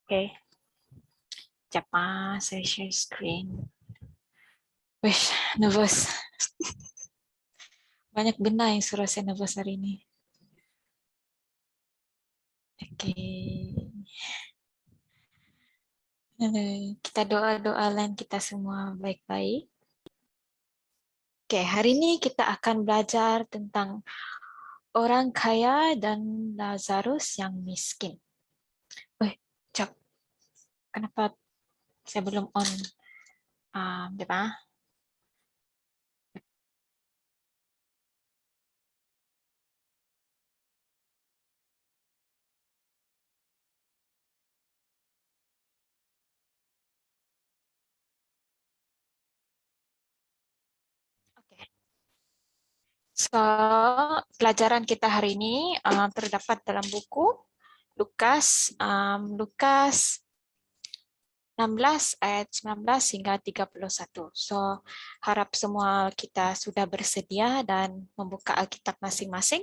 Oke, siapa saya share screen. Wih, nervous. Banyak benda yang suruh saya nervous hari ini. Oke. Kita doa-doa lain kita semua baik-baik. Oke, hari ini kita akan belajar tentang orang kaya dan Lazarus yang miskin. Wih, Cak, kenapa saya belum on? Apa? Oke. So, pelajaran kita hari ini terdapat dalam buku Lukas 16 ayat 19 hingga 31. So, harap semua kita sudah bersedia dan membuka Alkitab masing-masing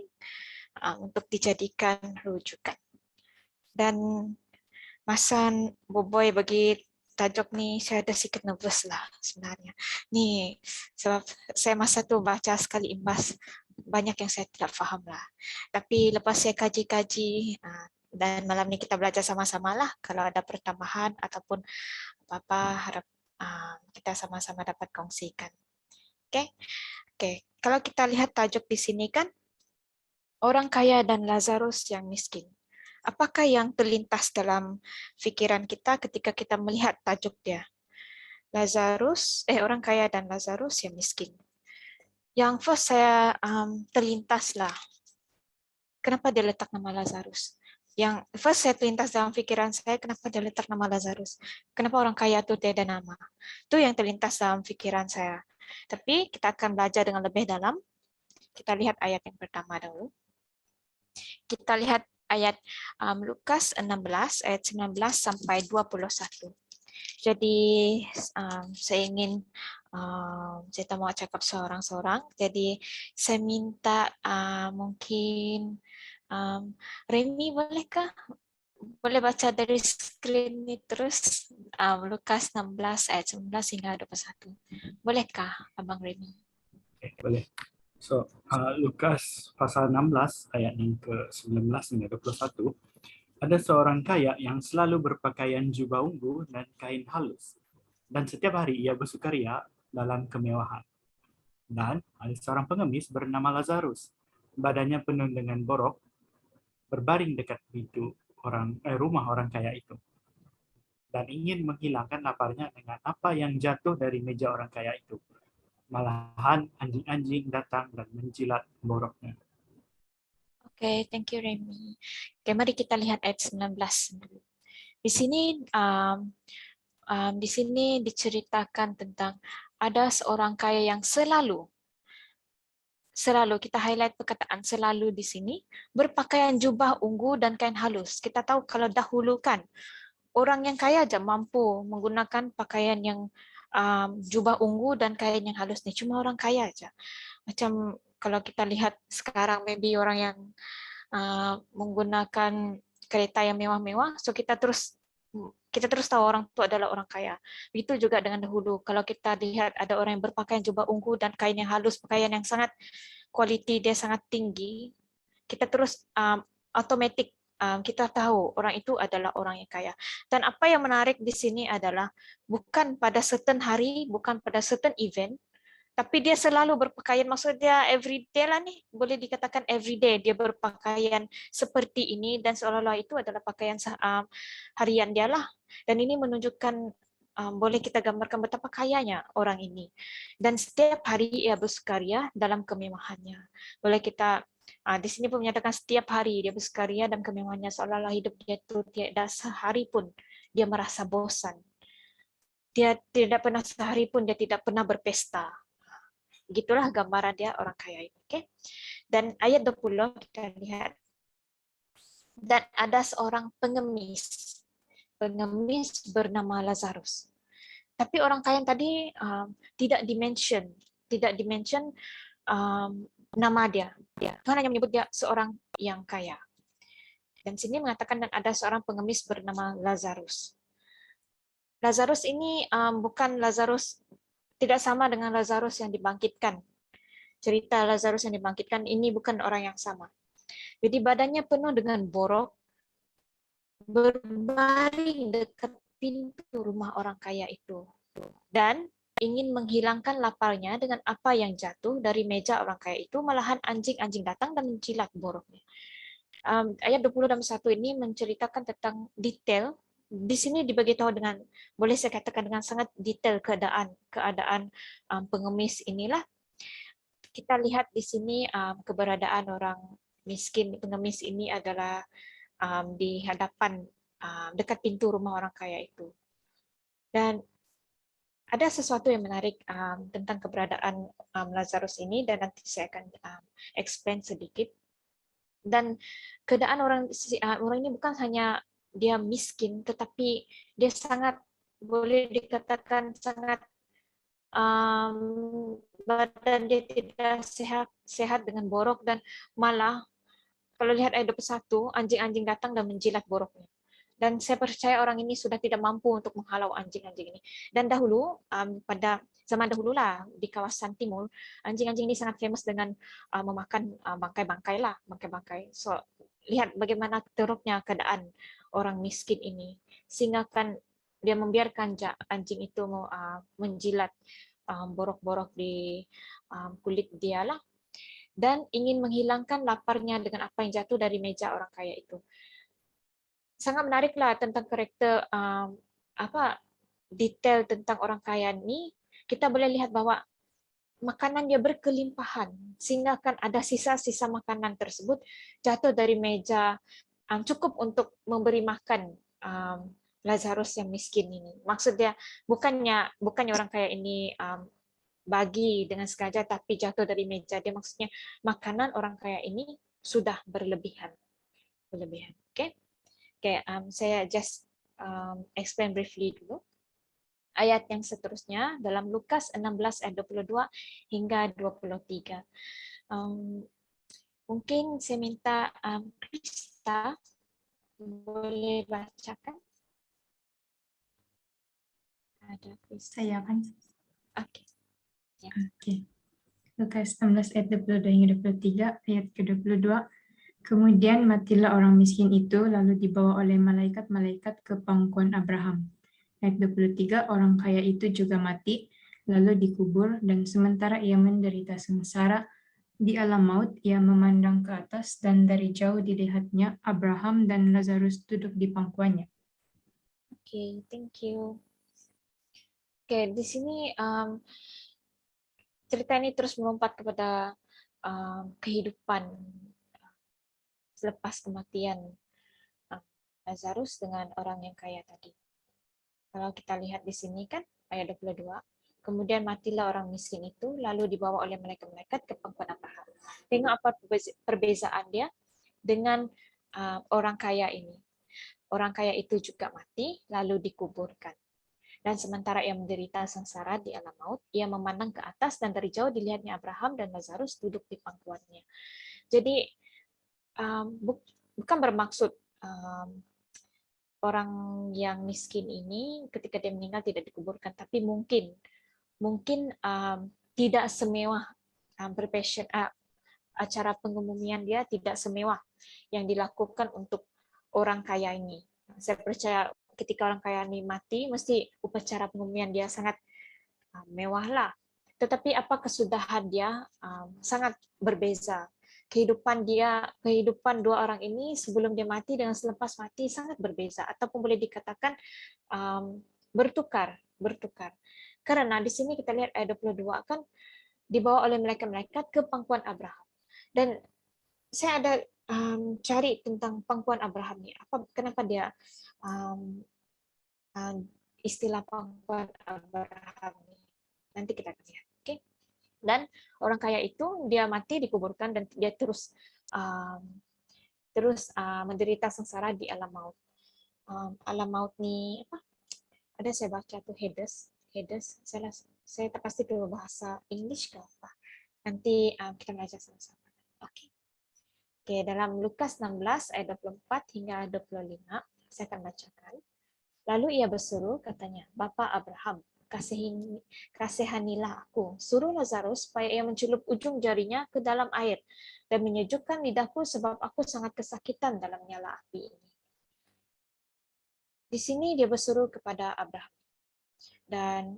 untuk dijadikan rujukan. Dan masa Boboy bagi tajuk nih, saya ada sedikit nervous lah sebenarnya. Nih, sebab saya masa tuh baca sekali imbas, banyak yang saya tidak paham lah. Tapi lepas saya kaji-kaji, dan malam ini kita belajar sama-sama lah kalau ada pertambahan ataupun apa-apa harap kita sama-sama dapat kongsikan. Oke, oke. Kalau kita lihat tajuk di sini kan orang kaya dan Lazarus yang miskin. Apakah yang terlintas dalam pikiran kita ketika kita melihat tajuk dia? Orang kaya dan Lazarus yang miskin. Yang first saya terlintas lah, kenapa dia letak nama Lazarus? Yang first saya terlintas dalam pikiran saya, kenapa dia letak nama Lazarus? Kenapa orang kaya itu tiada nama? Itu yang terlintas dalam pikiran saya. Tapi kita akan belajar dengan lebih dalam. Kita lihat ayat yang pertama dulu. Kita lihat ayat Lukas 16 ayat 19 sampai 21. Jadi saya ingin saya mau cakap seorang-seorang. Jadi saya minta mungkin Remy bolehkah? Boleh baca dari screen ini terus Lukas 16 ayat 19 hingga 21. Bolehkah Abang Remy? Oke, boleh. So, Lukas pasal 16 ayat yang ke-19 hingga 21. Ada seorang kaya yang selalu berpakaian jubah ungu dan kain halus, dan setiap hari ia bersukaria dalam kemewahan. Dan ada seorang pengemis bernama Lazarus, badannya penuh dengan borok, berbaring dekat pintu rumah orang kaya itu, dan ingin menghilangkan laparnya dengan apa yang jatuh dari meja orang kaya itu. Malahan anjing-anjing datang dan menjilat boroknya. Oke, thank you Remy. Oke, mari kita lihat ayat 19 dulu. Di sini diceritakan tentang ada seorang kaya yang selalu kita highlight perkataan selalu di sini, berpakaian jubah ungu dan kain halus. Kita tahu kalau dahulu kan orang yang kaya aja mampu menggunakan pakaian yang jubah ungu dan kain yang halus nih, cuma orang kaya aja. Macam kalau kita lihat sekarang maybe orang yang menggunakan kereta yang mewah-mewah, so kita terus tahu orang itu adalah orang kaya. Begitu juga dengan dahulu. Kalau kita lihat ada orang yang berpakaian jubah ungu dan kain yang halus, pakaian yang sangat quality dia sangat tinggi, kita terus automatic kita tahu orang itu adalah orang yang kaya. Dan apa yang menarik di sini adalah bukan pada certain hari, bukan pada certain event, tapi dia selalu berpakaian, maksudnya everyday lah nih, boleh dikatakan everyday dia berpakaian seperti ini dan seolah-olah itu adalah pakaian harian dia lah. Dan ini menunjukkan boleh kita gambarkan betapa kayanya orang ini. Dan setiap hari ia bersukaria dalam kemewahannya. Boleh kita di sini pun menyatakan setiap hari dia bersukaria dan kemewahannya, seolah-olah hidup dia itu tiada sehari pun dia merasa bosan. Dia tidak pernah sehari pun dia tidak pernah berpesta. Begitulah gambaran dia orang kaya itu. Okay? Dan ayat 20 kita lihat. Dan ada seorang pengemis bernama Lazarus. Tapi orang kaya yang tadi tidak dimention nama dia. Tuhan hanya menyebut dia seorang yang kaya. Dan sini mengatakan dan ada seorang pengemis bernama Lazarus. Lazarus ini bukan Lazarus, tidak sama dengan Lazarus yang dibangkitkan. Cerita Lazarus yang dibangkitkan ini bukan orang yang sama. Jadi badannya penuh dengan borok, berbaring dekat pintu rumah orang kaya itu. Dan ingin menghilangkan laparnya dengan apa yang jatuh dari meja orang kaya itu, malahan anjing-anjing datang dan menjilat boroknya. Ayat 20 dan 1 ini menceritakan tentang detail. Di sini dibagi tahu dengan, boleh saya katakan dengan sangat detail keadaan pengemis inilah. Kita lihat di sini keberadaan orang miskin pengemis ini adalah di hadapan dekat pintu rumah orang kaya itu. Dan ada sesuatu yang menarik tentang keberadaan Lazarus ini, dan nanti saya akan explain sedikit. Dan keadaan orang ini bukan hanya dia miskin, tetapi dia sangat, boleh dikatakan sangat badan dia tidak sehat dengan borok, dan malah kalau lihat ayat 21, anjing-anjing datang dan menjilat boroknya. Dan saya percaya orang ini sudah tidak mampu untuk menghalau anjing-anjing ini. Dan dahulu, pada zaman dahulu lah, di kawasan timur, anjing-anjing ini sangat famous dengan memakan bangkai-bangkai lah, bangkai-bangkai. So, lihat bagaimana teruknya keadaan orang miskin ini. Sehingga kan dia membiarkan anjing itu menjilat borok-borok di kulit dia lah, dan ingin menghilangkan laparnya dengan apa yang jatuh dari meja orang kaya itu. Sangat menariklah tentang karakter detail tentang orang kaya ini. Kita boleh lihat bahwa makanan dia berkelimpahan, sehingga kan ada sisa-sisa makanan tersebut jatuh dari meja, cukup untuk memberi makan Lazarus yang miskin ini. Maksud dia bukannya orang kaya ini bagi dengan sengaja tapi jatuh dari meja. Dia maksudnya makanan orang kaya ini sudah berlebihan. Oke. Saya just explain briefly dulu. Ayat yang seterusnya dalam Lukas 16 ayat 22 hingga 23. Mungkin saya minta Krista boleh bacakan. Ada Krista. Saya kan. Oke. Ya. Oke. Lukas 16 ayat 22 hingga 23, ayat ke-22. Kemudian matilah orang miskin itu, lalu dibawa oleh malaikat-malaikat ke pangkuan Abraham. Ayat 23, orang kaya itu juga mati, lalu dikubur, dan sementara ia menderita sengsara di alam maut, ia memandang ke atas, dan dari jauh dilihatnya Abraham dan Lazarus duduk di pangkuannya. Oke, thank you. Oke, di sini cerita ini terus melompat kepada kehidupan selepas kematian Lazarus dengan orang yang kaya tadi. Kalau kita lihat di sini kan ayat 22, kemudian matilah orang miskin itu, lalu dibawa oleh malaikat-malaikat ke pangkuan Abraham. Tengok apa perbezaan dia dengan orang kaya ini. Orang kaya itu juga mati, lalu dikuburkan. Dan sementara ia menderita sengsara di alam maut, ia memandang ke atas dan dari jauh dilihatnya Abraham dan Lazarus duduk di pangkuannya. Jadi bukan bermaksud orang yang miskin ini ketika dia meninggal tidak dikuburkan, tapi mungkin tidak semewah acara pengemumian dia tidak semewah yang dilakukan untuk orang kaya ini. Saya percaya ketika orang kaya ini mati, mesti upacara pengemumian dia sangat mewah lah. Tetapi apa kesudahan dia sangat berbeza. Kehidupan dua orang ini sebelum dia mati dengan selepas mati sangat berbeza, ataupun boleh dikatakan bertukar. Karena di sini kita lihat ayat 22 kan dibawa oleh malaikat-malaikat ke pangkuan Abraham. Dan saya ada cari tentang pangkuan Abraham ini. Kenapa dia istilah pangkuan Abraham ini? Nanti kita akan lihat. Oke. Dan orang kaya itu dia mati dikuburkan dan dia terus menderita sengsara di alam maut. Alam maut nih apa? Ada saya baca tuh Hades. Saya tak pasti dulu bahasa English ke apa. Nanti kita belajar sama-sama. Oke. Oke, dalam Lukas 16 ayat 24 hingga 25, saya akan bacakan. Lalu ia berseru, katanya, Bapa Abraham, kasihanilah aku. Suruh Lazarus supaya ia mencelup ujung jarinya ke dalam air dan menyejukkan lidahku sebab aku sangat kesakitan dalam nyala api ini. Di sini dia berseru kepada Abraham. Dan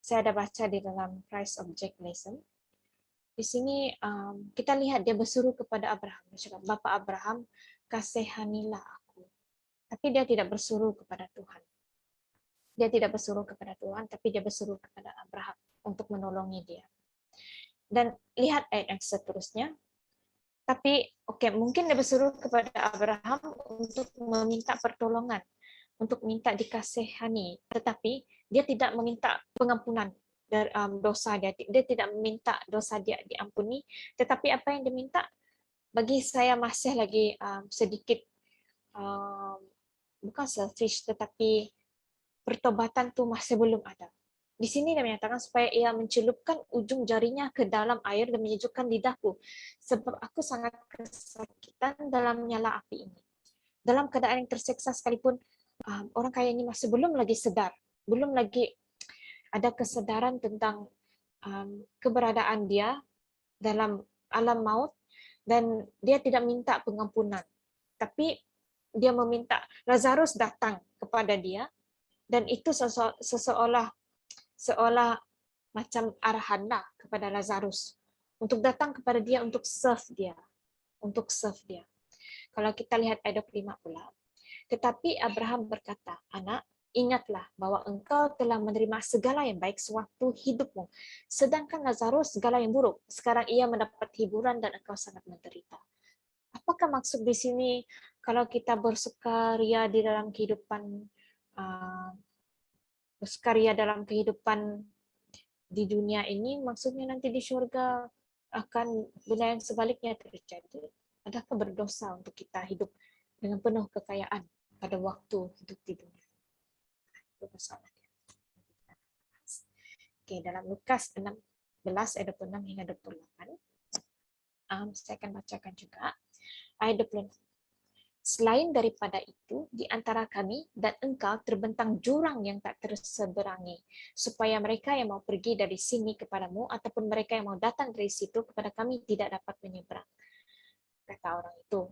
saya ada baca di dalam Christ Object Lesson. Di sini kita lihat dia berseru kepada Abraham. Dia cakap, Bapak Abraham, kasihanilah aku. Tapi dia tidak berseru kepada Tuhan. Dia tidak berseru kepada Tuhan, tapi dia berseru kepada Abraham untuk menolongi dia. Dan lihat ayat yang seterusnya. Tapi mungkin dia berseru kepada Abraham untuk meminta pertolongan, untuk minta dikasihani. Tetapi dia tidak meminta pengampunan dari dosa dia. Dia tidak meminta dosa dia diampuni, tetapi apa yang diminta bagi saya masih lagi sedikit bukan selfish, tetapi pertobatan tuh masih belum ada. Di sini dia menyatakan supaya ia mencelupkan ujung jarinya ke dalam air dan menyejukkan lidahku, sebab aku sangat kesakitan dalam nyala api ini. Dalam keadaan yang tersiksa sekalipun, orang kaya ini masih belum lagi sedar, belum lagi ada kesadaran tentang keberadaan dia dalam alam maut, dan dia tidak minta pengampunan, tapi dia meminta Lazarus datang kepada dia, dan itu seolah macam arahan lah kepada Lazarus untuk datang kepada dia, untuk serve dia. Kalau kita lihat ayat 25 pula, tetapi Abraham berkata, anak, ingatlah bahwa engkau telah menerima segala yang baik sewaktu hidupmu, sedangkan Lazarus segala yang buruk. Sekarang ia mendapat hiburan dan engkau sangat menderita. Apakah maksud di sini kalau kita bersukaria di dalam kehidupan di dunia ini, maksudnya nanti di surga akan benda yang sebaliknya terjadi? Adakah berdosa untuk kita hidup dengan penuh kekayaan pada waktu hidup di dunia? Itu persoalannya. Oke, dalam Lukas 16 ayat 26 hingga 28, saya akan bacakan juga ayat 26. Selain daripada itu, di antara kami dan engkau terbentang jurang yang tak terseberangi, supaya mereka yang mau pergi dari sini kepadamu, ataupun mereka yang mau datang dari situ kepada kami tidak dapat menyeberang. Kata orang itu,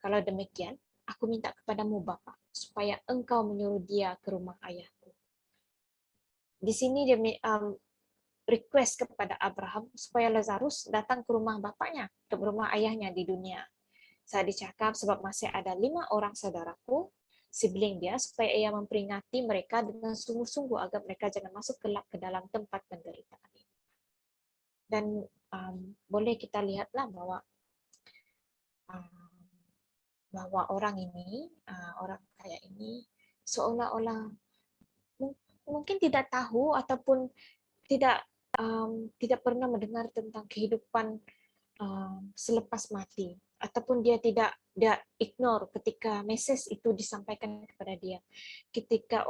kalau demikian, aku minta kepadamu Bapa, supaya engkau menyuruh dia ke rumah ayahku. Di sini dia request kepada Abraham supaya Lazarus datang ke rumah bapaknya, ke rumah ayahnya di dunia. Saya dicakap sebab masih ada 5 orang saudaraku, sibling dia, supaya ia memperingati mereka dengan sungguh-sungguh agar mereka jangan masuk kelak ke dalam tempat penderitaan ini. Dan boleh kita lihatlah bahwa orang ini, orang kaya ini, seolah-olah mungkin tidak tahu ataupun tidak pernah mendengar tentang kehidupan selepas mati, ataupun dia ignore ketika message itu disampaikan kepada dia, ketika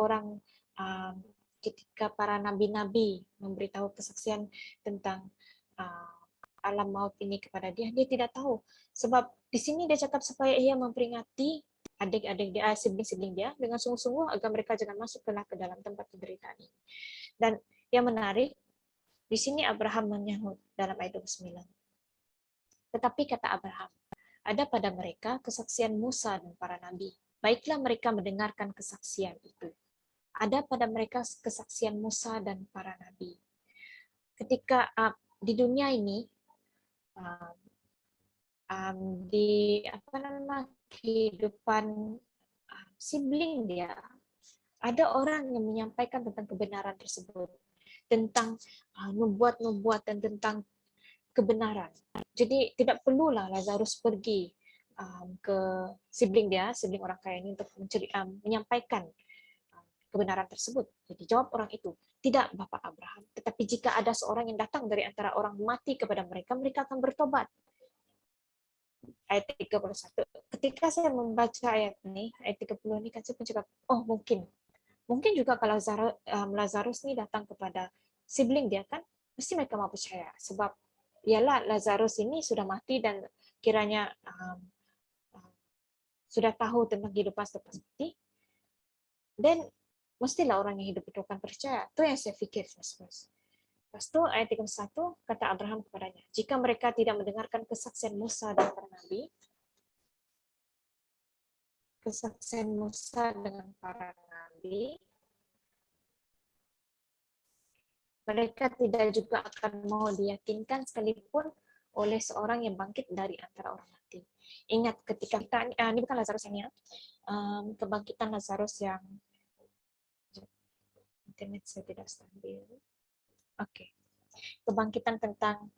para nabi-nabi memberitahu kesaksian tentang alam maut ini kepada dia tidak tahu. Sebab di sini dia cakap supaya ia memperingati adik-adik dia, sibling-sibling dia dengan sungguh-sungguh agar mereka jangan masuk ke dalam tempat penderitaan ini. Dan yang menarik, di sini Abraham menyahut dalam ayat 29. Tetapi kata Abraham, ada pada mereka kesaksian Musa dan para nabi. Baiklah mereka mendengarkan kesaksian itu. Ada pada mereka kesaksian Musa dan para nabi. Ketika di dunia ini, di kehidupan sibling dia, ada orang yang menyampaikan tentang kebenaran tersebut, tentang nubuat-nubuat dan tentang kebenaran. Jadi tidak perlulah Lazarus pergi ke sibling orang kaya ini untuk menyampaikan kebenaran tersebut. Jadi jawab orang itu, tidak Bapak Abraham, tetapi jika ada seorang yang datang dari antara orang mati kepada mereka, mereka akan bertobat. Ayat 31. Ketika saya membaca ayat 30 ini kan saya mencakap, oh mungkin juga kalau Lazarus ini datang kepada sibling dia kan, pasti mereka mau percaya, sebab ialah Lazarus ini sudah mati dan kiranya sudah tahu tentang kehidupan selepas mati, dan mestilah orang yang hidup itu akan percaya. Itu yang saya pikir. Lepas itu ayat 31 kata Abraham kepadanya, jika mereka tidak mendengarkan kesaksian Musa dan para nabi, kesaksian Musa dengan para nabi, mereka tidak juga akan mau diyakinkan sekalipun oleh seorang yang bangkit dari antara orang mati. Ingat ketika kita, ini bukan Lazarus ini ya, kebangkitan Lazarus yang internet saya tidak stabil. Oke. Kebangkitan tentang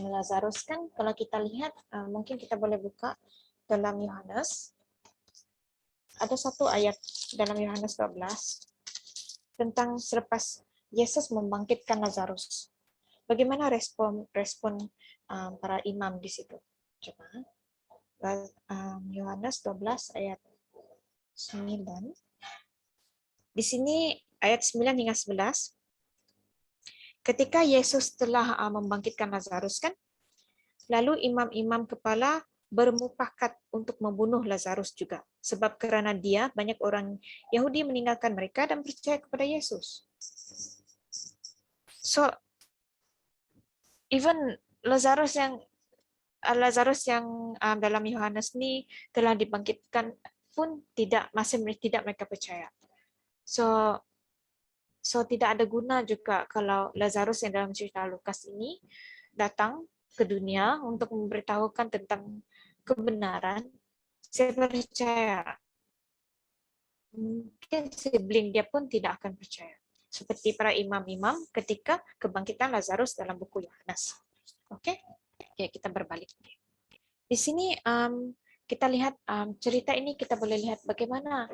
Lazarus kan kalau kita lihat, mungkin kita boleh buka dalam Yohanes. Ada satu ayat dalam Yohanes 12 tentang selepas Yesus membangkitkan Lazarus. Bagaimana respon para imam di situ? Coba. Yohanes 12 ayat 9. Di sini ayat 9 hingga 11. Ketika Yesus telah membangkitkan Lazarus kan, lalu imam-imam kepala bermufakat untuk membunuh Lazarus juga. Sebab karena dia, banyak orang Yahudi meninggalkan mereka dan percaya kepada Yesus. So, even Lazarus yang dalam Yohanes ini telah dibangkitkan pun masih tidak mereka percaya. So tidak ada guna juga kalau Lazarus yang dalam cerita Lukas ini datang ke dunia untuk memberitahukan tentang kebenaran. Saya percaya mungkin sibling dia pun tidak akan percaya. Seperti para imam-imam ketika kebangkitan Lazarus dalam buku Yohanes. Oke, kita berbalik. Di sini kita lihat cerita ini, kita boleh lihat bagaimana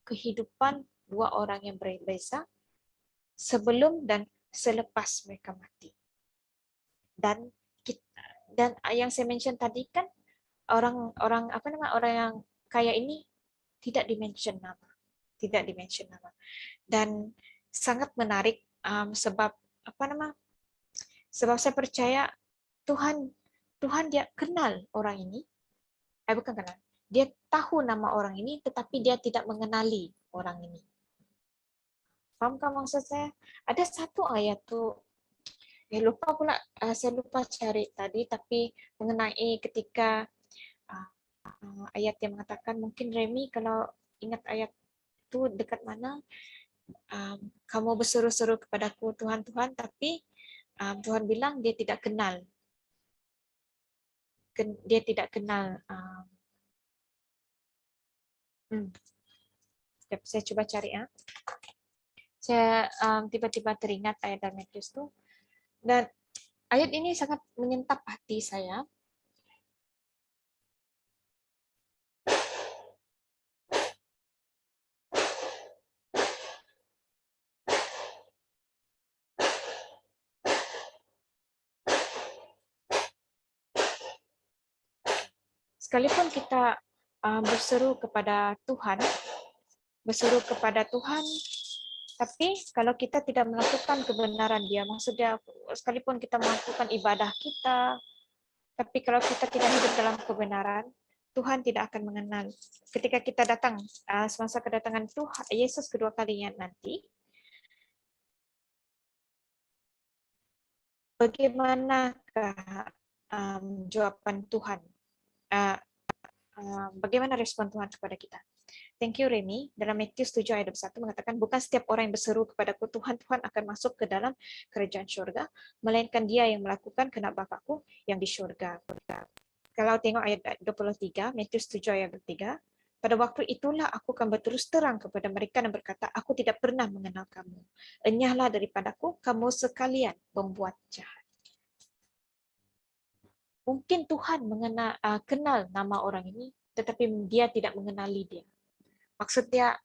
kehidupan dua orang yang berbeza sebelum dan selepas mereka mati. Dan yang saya mention tadi kan orang yang kaya ini tidak dimention nama, dan sangat menarik sebab saya percaya Tuhan dia kenal orang ini, bukan kenal, dia tahu nama orang ini, tetapi dia tidak mengenali orang ini. Pahamkah maksud saya? Ada satu ayat tuh, lupa pula, saya lupa cari tadi, tapi mengenai ketika ayat yang mengatakan, mungkin Remy kalau ingat ayat itu dekat mana, kamu berseru-seru kepadaku Tuhan, Tuhan, tapi Tuhan bilang dia tidak kenal. Dia tidak kenal. Saya coba cari ya. Saya tiba-tiba teringat ayat dalam Matius itu, dan ayat ini sangat menyentap hati saya. Sekalipun kita berseru kepada Tuhan, tapi kalau kita tidak melakukan kebenaran Dia, maksudnya sekalipun kita melakukan ibadah kita, tapi kalau kita tidak hidup dalam kebenaran, Tuhan tidak akan mengenal. Ketika kita datang semasa kedatangan Tuhan Yesus kedua kalinya nanti, bagaimanakah jawaban Tuhan? Bagaimana respon Tuhan kepada kita? Thank you, Remy. Dalam Matius 7 ayat 21 mengatakan, bukan setiap orang yang berseru kepadaku Tuhan, Tuhan akan masuk ke dalam kerajaan syurga, melainkan dia yang melakukan kehendak Bapa-Ku yang di syurga. Kalau tengok ayat 23, Matius 7 ayat 23, pada waktu itulah aku akan berterus terang kepada mereka dan berkata, aku tidak pernah mengenal kamu. Enyahlah daripadaku, kamu sekalian pembuat jahat. Mungkin Tuhan kenal nama orang ini, tetapi dia tidak mengenali dia. Maksudnya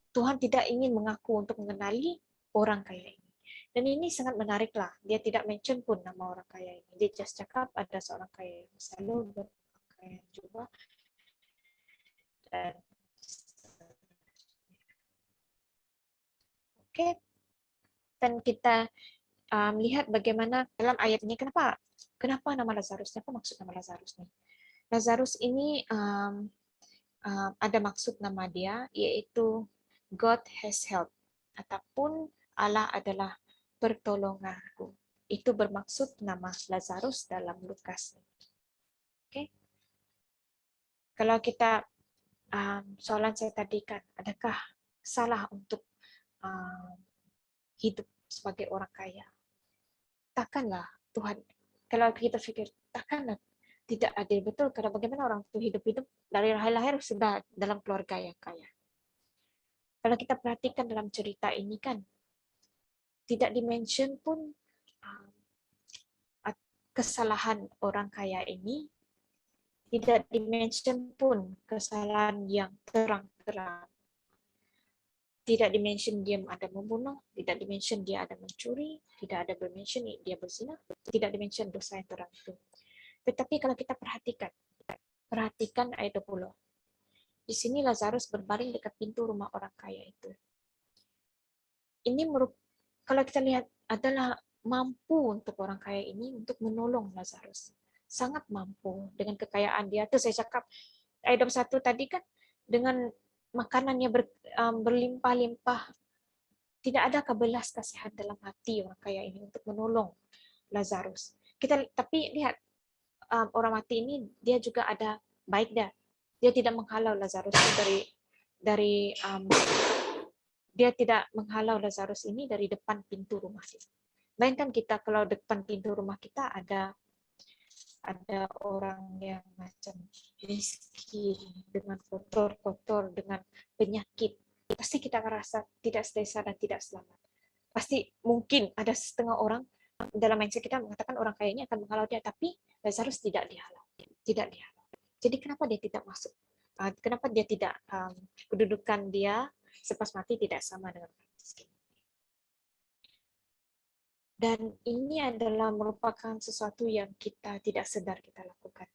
Tuhan tidak ingin mengaku untuk mengenali orang kaya ini. Dan ini sangat menarik lah. Dia tidak mention pun nama orang kaya ini. Dia just cakap ada seorang kaya yang selalu berpakaian juga. Oke. Dan kita lihat bagaimana dalam ayat ini kenapa nama Lazarus? Apa maksud nama Lazarus nih? Lazarus ini ada maksud nama dia, yaitu God has helped, ataupun Allah adalah pertolonganku. Itu bermaksud nama Lazarus dalam Lukas. Oke. Kalau kita soalan saya tadi kan, adakah salah untuk hidup sebagai orang kaya? Takkanlah Tuhan, kalau kita pikir, takkanlah tidak adil, betul, karena bagaimana orang itu hidup dari lahir sudah dalam keluarga yang kaya. Kalau kita perhatikan dalam cerita ini kan, tidak dimention pun kesalahan orang kaya ini, tidak dimention pun kesalahan yang terang-terang. Tidak dimention dia ada membunuh, tidak dimention dia ada mencuri, tidak ada dimension dia berzina, tidak dimention dosa yang terang itu. Tetapi kalau kita perhatikan ayat 20. Di sini Lazarus berbaring dekat pintu rumah orang kaya itu. Ini kalau kita lihat adalah mampu untuk orang kaya ini untuk menolong Lazarus. Sangat mampu dengan kekayaan dia. Itu saya cakap ayat 21 tadi kan, dengan makanannya berlimpah-limpah, tidak ada kebelas kasihan dalam hati orang kaya ini untuk menolong Lazarus. Tapi lihat, orang mati ini dia juga ada baik dah. Dia tidak menghalau Lazarus dia tidak menghalau Lazarus ini dari depan pintu rumah kita. Bayangkan kita kalau depan pintu rumah kita ada orang yang macam miskin, dengan kotor-kotor, dengan penyakit, pasti kita merasa tidak selesa dan tidak selamat. Pasti mungkin ada setengah orang dalam mindset kita mengatakan orang kaya ini akan menghalau dia, tapi Lazarus tidak dihalau. Jadi kenapa dia tidak masuk? Kenapa dia tidak, kedudukan dia selepas mati tidak sama dengan orang miskin? Dan ini adalah merupakan sesuatu yang kita tidak sadar kita lakukan.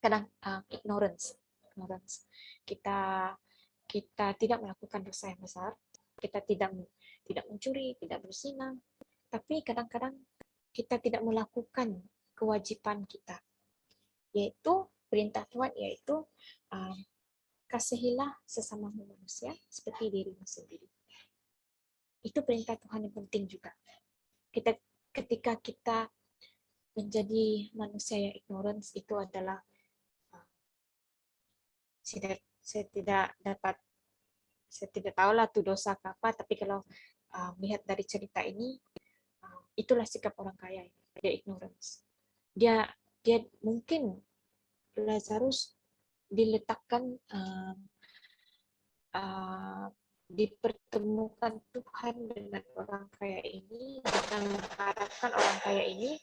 Kadang ignorance. Kita tidak melakukan dosa yang besar. Kita tidak mencuri, tidak berzina. Tapi kadang-kadang kita tidak melakukan kewajiban kita, yaitu perintah Tuhan, yaitu kasihilah sesama manusia seperti dirimu sendiri. Itu perintah Tuhan yang penting juga. Ketika kita menjadi manusia yang ignorance, itu adalah saya tidak tahu lah itu dosa apa, tapi kalau lihat dari cerita ini, itulah sikap orang kaya, dia ignorance. Dia mungkin Lazarus diletakkan dipertemukan Tuhan dengan orang kaya ini dengan mengharapkan orang kaya ini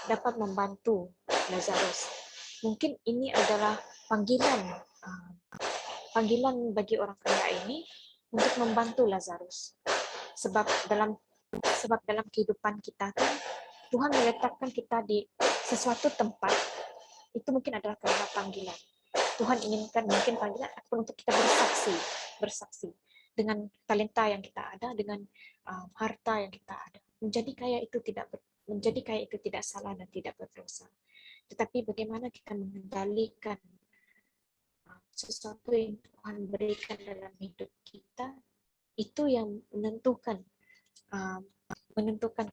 dapat membantu Lazarus. Mungkin ini adalah panggilan bagi orang kaya ini untuk membantu Lazarus. Sebab dalam kehidupan kita kan, Tuhan meletakkan kita di sesuatu tempat, itu mungkin adalah karena panggilan. Tuhan inginkan mungkin panggilan untuk kita bersaksi dengan talenta yang kita ada, dengan harta yang kita ada. Menjadi kaya itu tidak salah dan tidak berdosa. Tetapi bagaimana kita mengendalikan sesuatu yang Tuhan berikan dalam hidup kita, itu yang menentukan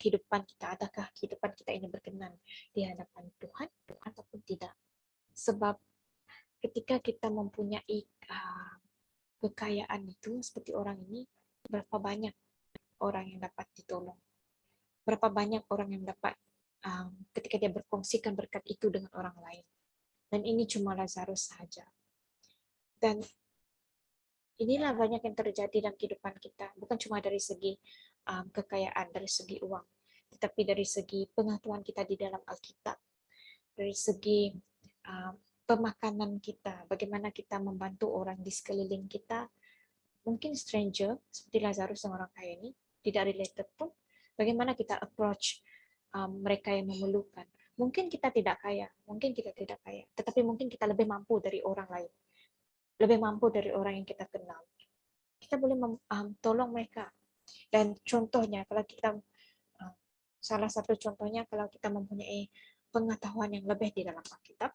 kehidupan kita. Adakah kehidupan kita ini berkenan di hadapan Tuhan ataupun tidak? Sebab ketika kita mempunyai kekayaan itu seperti orang ini, berapa banyak orang yang dapat ditolong? Berapa banyak orang yang dapat ketika dia berkongsikan berkat itu dengan orang lain? Dan ini cuma Lazarus saja. Dan inilah banyak yang terjadi dalam kehidupan kita, bukan cuma dari segi kekayaan, dari segi uang, tetapi dari segi pengetahuan kita di dalam Alkitab, dari segi pemakanan kita, bagaimana kita membantu orang di sekeliling kita, mungkin stranger, seperti Lazarus yang orang kaya ini, tidak related pun, bagaimana kita approach mereka yang memerlukan. Mungkin kita tidak kaya, tetapi mungkin kita lebih mampu dari orang lain, lebih mampu dari orang yang kita kenal. Kita boleh tolong mereka. Dan contohnya, kalau kita Salah satu contohnya kalau kita mempunyai pengetahuan yang lebih di dalam Alkitab,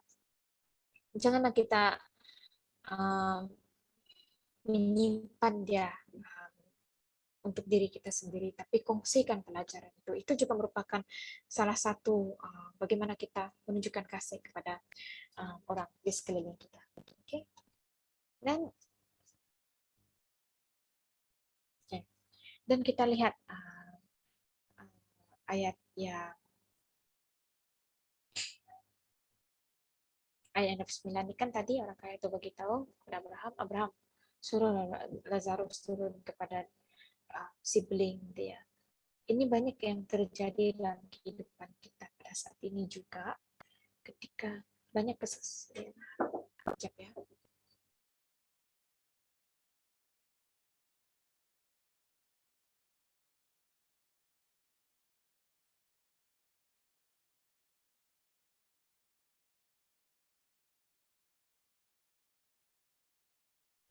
janganlah kita menyimpan dia untuk diri kita sendiri, tapi kongsikan pelajaran itu. Itu juga merupakan salah satu bagaimana kita menunjukkan kasih kepada orang di sekeliling kita. Okay? Dan kita lihat ayat yang ayat 9 ini kan tadi orang kaya itu beritahu kepada Abraham suruh Lazarus turun kepada sibling dia. Ini banyak yang terjadi dalam kehidupan kita pada saat ini juga, ketika banyak kesaksian.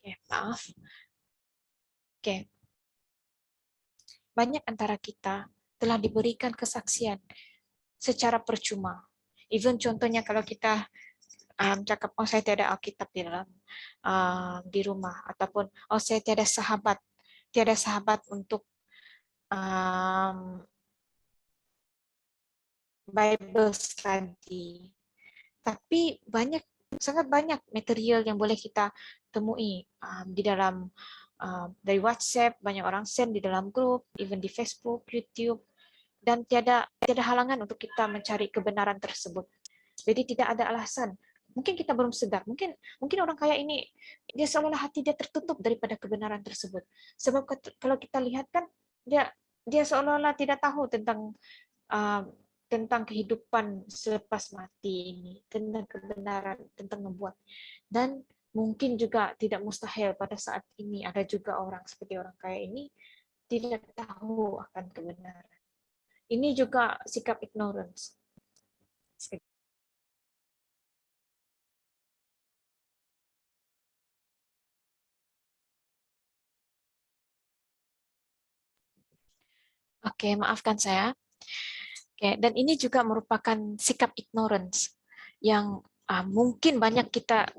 Ya. Maaf. Oke. Banyak antara kita telah diberikan kesaksian secara percuma. Even contohnya kalau kita cakap, oh saya tiada Alkitab di dalam di rumah, ataupun oh saya tiada sahabat untuk Bible study. Tapi sangat banyak material yang boleh kita temui di dalam dari WhatsApp, banyak orang send di dalam grup, even di Facebook, YouTube, dan tiada halangan untuk kita mencari kebenaran tersebut. Jadi tidak ada alasan. Mungkin kita belum sedar, mungkin orang kaya ini dia seolah hati dia tertutup daripada kebenaran tersebut. Sebab kalau kita lihat kan dia seolah-olah tidak tahu tentang kehidupan selepas mati ini, tentang kebenaran, tentang membuat. Dan mungkin juga tidak mustahil pada saat ini ada juga orang seperti orang kaya ini tidak tahu akan kebenaran. Ini juga sikap ignorance. Oke, maafkan saya. Oke, dan ini juga merupakan sikap ignorance yang mungkin banyak kita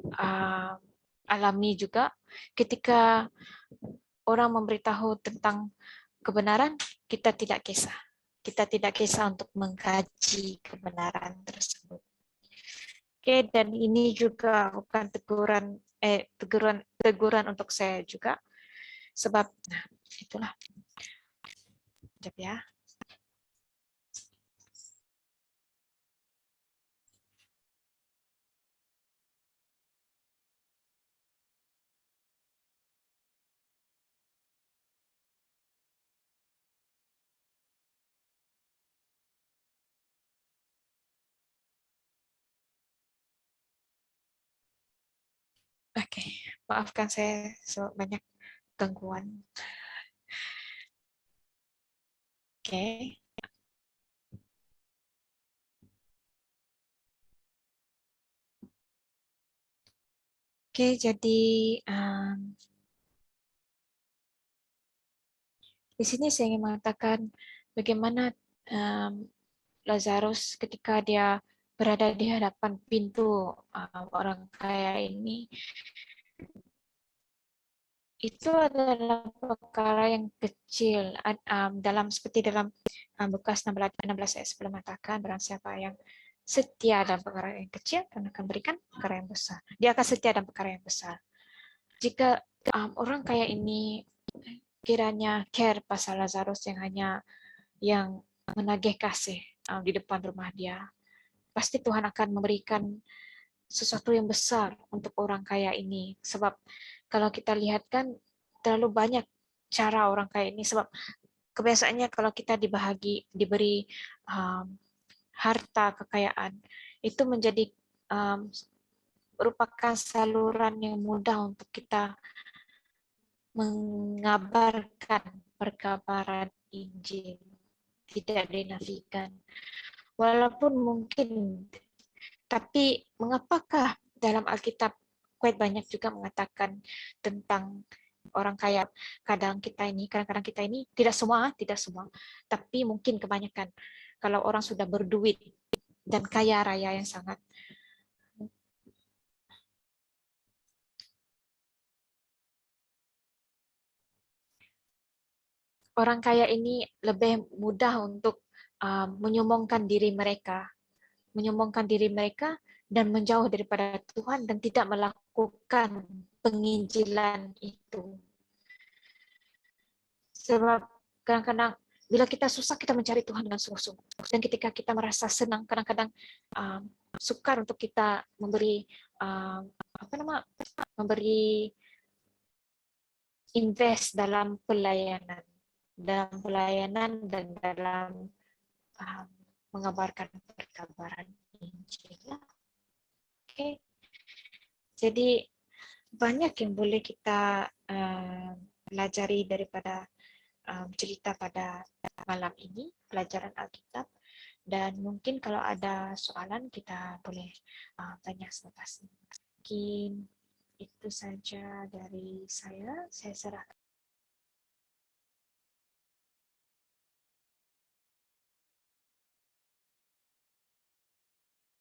alami juga ketika orang memberitahu tentang kebenaran, kita tidak kisah. Kita tidak kisah untuk mengkaji kebenaran tersebut. Oke, dan ini juga bukan teguran untuk saya juga, sebab nah, itulah. Sekejap ya. Oke, maafkan saya banyak gangguan. Oke. Oke, jadi di sini saya ingin mengatakan bagaimana Lazarus ketika dia berada di hadapan pintu orang kaya ini, itu adalah perkara yang kecil. Seperti dalam Lukas 16 ayat 10 mengatakan, barang siapa yang setia dalam perkara yang kecil, Tuhan akan berikan perkara yang besar. Dia akan setia dalam perkara yang besar. Jika orang kaya ini kiranya care pasal Lazarus yang menagih kasih di depan rumah dia, pasti Tuhan akan memberikan sesuatu yang besar untuk orang kaya ini. Sebab kalau kita lihat kan terlalu banyak cara orang kaya ini, sebab kebiasaannya kalau kita diberi harta kekayaan, itu menjadi merupakan saluran yang mudah untuk kita mengabarkan perkabaran Injil, tidak dinafikan. Walaupun mungkin, tapi mengapakah dalam Alkitab quite banyak juga mengatakan tentang orang kaya? Kadang-kadang kita ini tidak semua, tapi mungkin kebanyakan kalau orang sudah berduit dan kaya raya yang sangat. Orang kaya ini lebih mudah untuk menyombongkan diri mereka, dan menjauh daripada Tuhan dan tidak melakukan penginjilan itu. Sebab kadang-kadang bila kita susah, kita mencari Tuhan dengan sungguh-sungguh. Dan ketika kita merasa senang, kadang-kadang sukar untuk kita memberi memberi invest dalam pelayanan dan dalam mengabarkan perkabaran Injil. Oke. Jadi banyak yang boleh kita pelajari daripada cerita pada malam ini, pelajaran Alkitab. Dan mungkin kalau ada soalan kita boleh tanya selepas ini. Mungkin itu saja dari saya. Saya serahkan